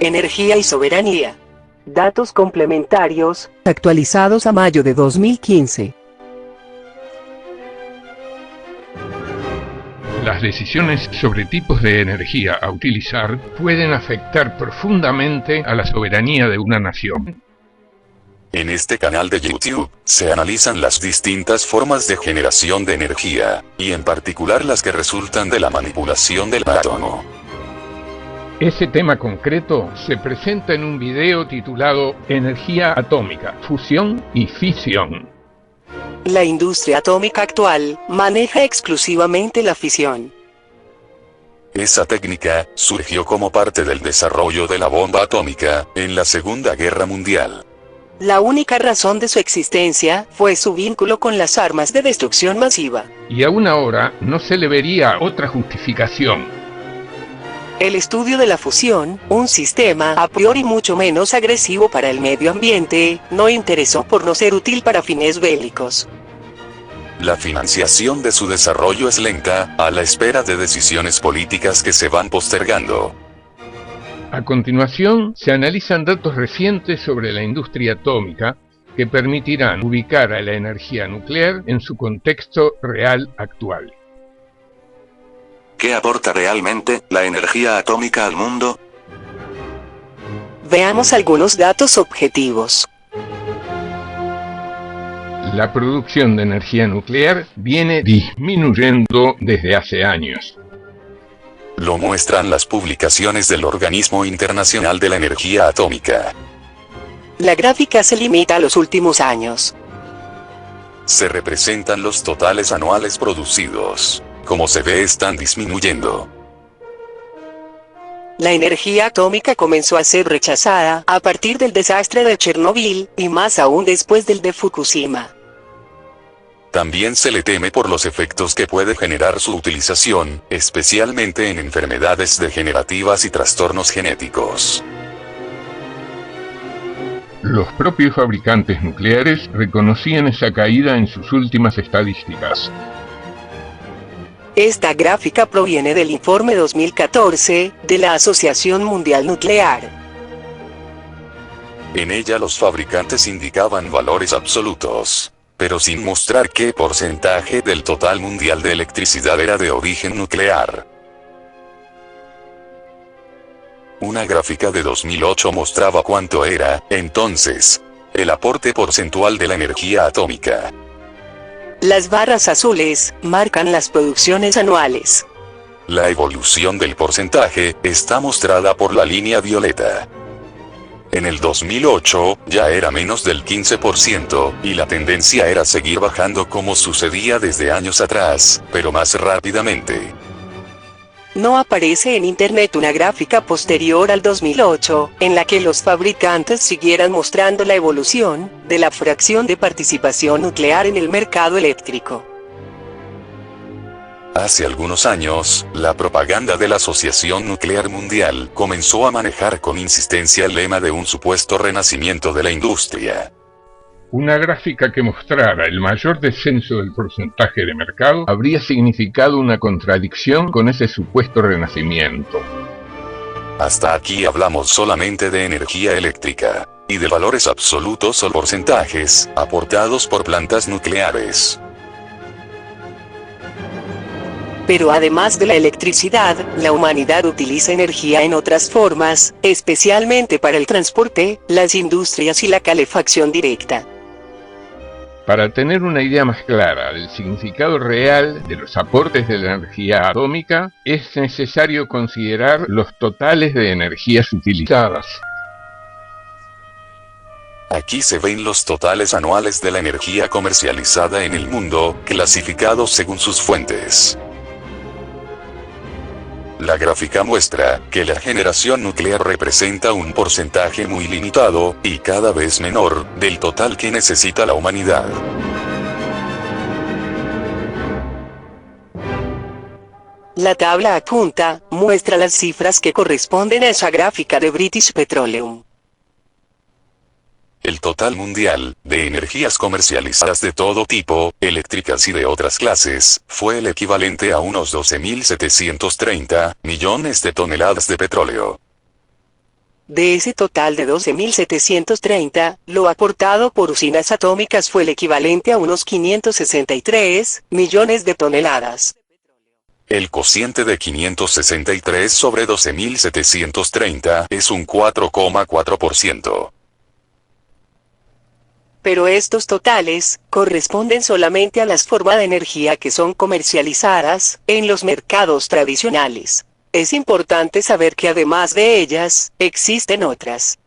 Energía y soberanía. Datos complementarios, actualizados a mayo de 2015. Las decisiones sobre tipos de energía a utilizar pueden afectar profundamente a la soberanía de una nación. En este canal de YouTube, se analizan las distintas formas de generación de energía, y en particular las que resultan de la manipulación del átomo. Ese tema concreto se presenta en un video titulado Energía atómica, fusión y fisión. La industria atómica actual maneja exclusivamente la fisión. Esa técnica surgió como parte del desarrollo de la bomba atómica en la Segunda Guerra Mundial. La única razón de su existencia fue su vínculo con las armas de destrucción masiva. Y aún ahora no se le vería otra justificación. El estudio de la fusión, un sistema a priori mucho menos agresivo para el medio ambiente, no interesó por no ser útil para fines bélicos. La financiación de su desarrollo es lenta, a la espera de decisiones políticas que se van postergando. A continuación, se analizan datos recientes sobre la industria atómica que permitirán ubicar a la energía nuclear en su contexto real actual. ¿Qué aporta realmente la energía atómica al mundo? Veamos algunos datos objetivos. La producción de energía nuclear viene disminuyendo desde hace años. Lo muestran las publicaciones del Organismo Internacional de la Energía Atómica. La gráfica se limita a los últimos años. Se representan los totales anuales producidos. Como se ve, están disminuyendo. La energía atómica comenzó a ser rechazada a partir del desastre de Chernobyl, y más aún después del de Fukushima. También se le teme por los efectos que puede generar su utilización, especialmente en enfermedades degenerativas y trastornos genéticos. Los propios fabricantes nucleares reconocían esa caída en sus últimas estadísticas. Esta gráfica proviene del informe 2014 de la Asociación Mundial Nuclear. En ella los fabricantes indicaban valores absolutos, pero sin mostrar qué porcentaje del total mundial de electricidad era de origen nuclear. Una gráfica de 2008 mostraba cuánto era, entonces, el aporte porcentual de la energía atómica. Las barras azules marcan las producciones anuales. La evolución del porcentaje está mostrada por la línea violeta. En el 2008, ya era menos del 15%, y la tendencia era seguir bajando como sucedía desde años atrás, pero más rápidamente. No aparece en Internet una gráfica posterior al 2008, en la que los fabricantes siguieran mostrando la evolución de la fracción de participación nuclear en el mercado eléctrico. Hace algunos años, la propaganda de la Asociación Nuclear Mundial comenzó a manejar con insistencia el lema de un supuesto renacimiento de la industria. Una gráfica que mostrara el mayor descenso del porcentaje de mercado habría significado una contradicción con ese supuesto renacimiento. Hasta aquí hablamos solamente de energía eléctrica, y de valores absolutos o porcentajes aportados por plantas nucleares. Pero además de la electricidad, la humanidad utiliza energía en otras formas, especialmente para el transporte, las industrias y la calefacción directa. Para tener una idea más clara del significado real de los aportes de la energía atómica, es necesario considerar los totales de energías utilizadas. Aquí se ven los totales anuales de la energía comercializada en el mundo, clasificados según sus fuentes. La gráfica muestra que la generación nuclear representa un porcentaje muy limitado, y cada vez menor, del total que necesita la humanidad. La tabla adjunta muestra las cifras que corresponden a esa gráfica de British Petroleum. El total mundial, de energías comercializadas de todo tipo, eléctricas y de otras clases, fue el equivalente a unos 12.730 millones de toneladas de petróleo. De ese total de 12.730, lo aportado por usinas atómicas fue el equivalente a unos 563 millones de toneladas. El cociente de 563 sobre 12.730 es un 4,4%. Pero estos totales corresponden solamente a las formas de energía que son comercializadas en los mercados tradicionales. Es importante saber que además de ellas, existen otras.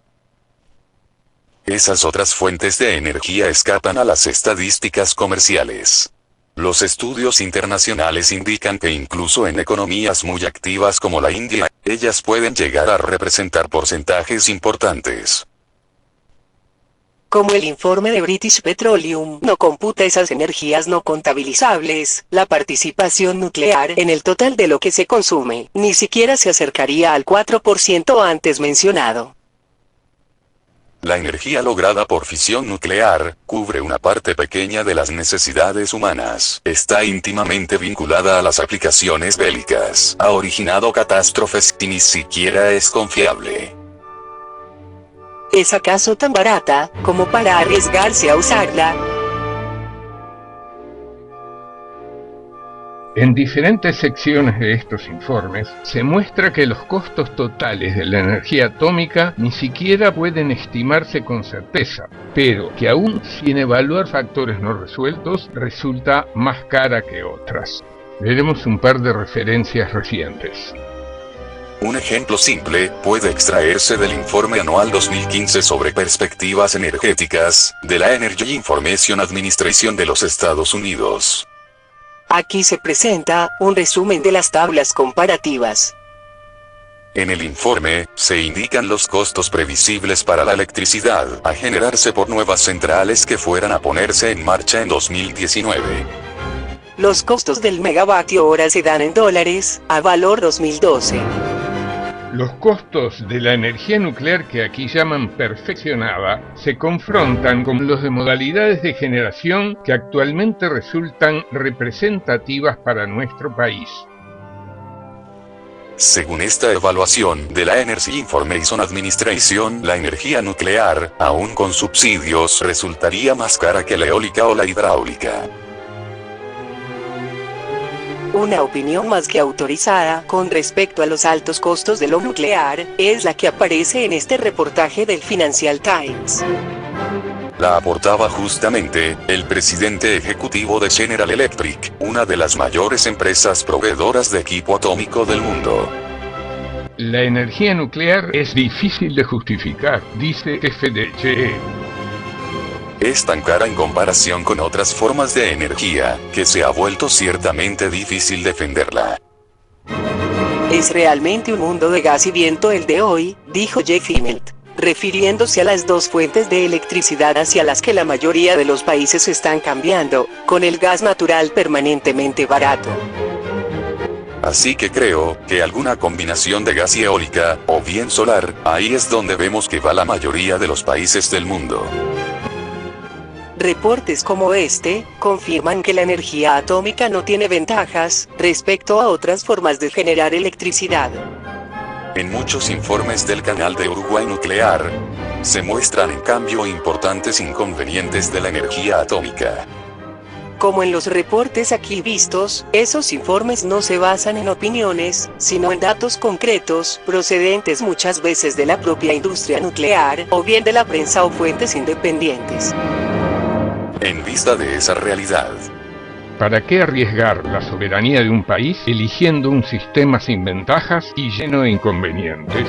Esas otras fuentes de energía escapan a las estadísticas comerciales. Los estudios internacionales indican que incluso en economías muy activas como la India, ellas pueden llegar a representar porcentajes importantes. Como el informe de British Petroleum no computa esas energías no contabilizables, la participación nuclear en el total de lo que se consume, ni siquiera se acercaría al 4% antes mencionado. La energía lograda por fisión nuclear, cubre una parte pequeña de las necesidades humanas. Está íntimamente vinculada a las aplicaciones bélicas. Ha originado catástrofes y ni siquiera es confiable. ¿Es acaso tan barata como para arriesgarse a usarla? En diferentes secciones de estos informes se muestra que los costos totales de la energía atómica ni siquiera pueden estimarse con certeza, pero que aún sin evaluar factores no resueltos resulta más cara que otras. Veremos un par de referencias recientes. Un ejemplo simple puede extraerse del informe anual 2015 sobre perspectivas energéticas de la Energy Information Administration de los Estados Unidos. Aquí se presenta un resumen de las tablas comparativas. En el informe, se indican los costos previsibles para la electricidad a generarse por nuevas centrales que fueran a ponerse en marcha en 2019. Los costos del megavatio hora se dan en dólares, a valor 2012. Los costos de la energía nuclear que aquí llaman perfeccionada se confrontan con los de modalidades de generación que actualmente resultan representativas para nuestro país. Según esta evaluación de la Energy Information Administration, la energía nuclear, aún con subsidios, resultaría más cara que la eólica o la hidráulica. Una opinión más que autorizada con respecto a los altos costos de lo nuclear, es la que aparece en este reportaje del Financial Times. La aportaba justamente el presidente ejecutivo de General Electric, una de las mayores empresas proveedoras de equipo atómico del mundo. La energía nuclear es difícil de justificar, dice jefe de GE. Es tan cara en comparación con otras formas de energía, que se ha vuelto ciertamente difícil defenderla. Es realmente un mundo de gas y viento el de hoy, dijo Jeff Immelt, refiriéndose a las dos fuentes de electricidad hacia las que la mayoría de los países están cambiando, con el gas natural permanentemente barato. Así que creo que alguna combinación de gas y eólica, o bien solar, ahí es donde vemos que va la mayoría de los países del mundo. Reportes como este confirman que la energía atómica no tiene ventajas respecto a otras formas de generar electricidad. En muchos informes del Canal de Uruguay Nuclear, se muestran en cambio importantes inconvenientes de la energía atómica. Como en los reportes aquí vistos, esos informes no se basan en opiniones, sino en datos concretos, procedentes muchas veces de la propia industria nuclear, o bien de la prensa o fuentes independientes. En vista de esa realidad, ¿para qué arriesgar la soberanía de un país eligiendo un sistema sin ventajas y lleno de inconvenientes?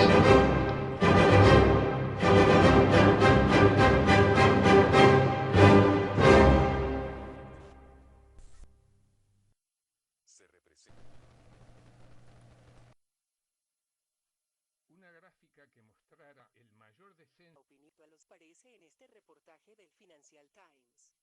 Una gráfica que mostrara el mayor descenso. Opinión los parece en este reportaje del Financial Times.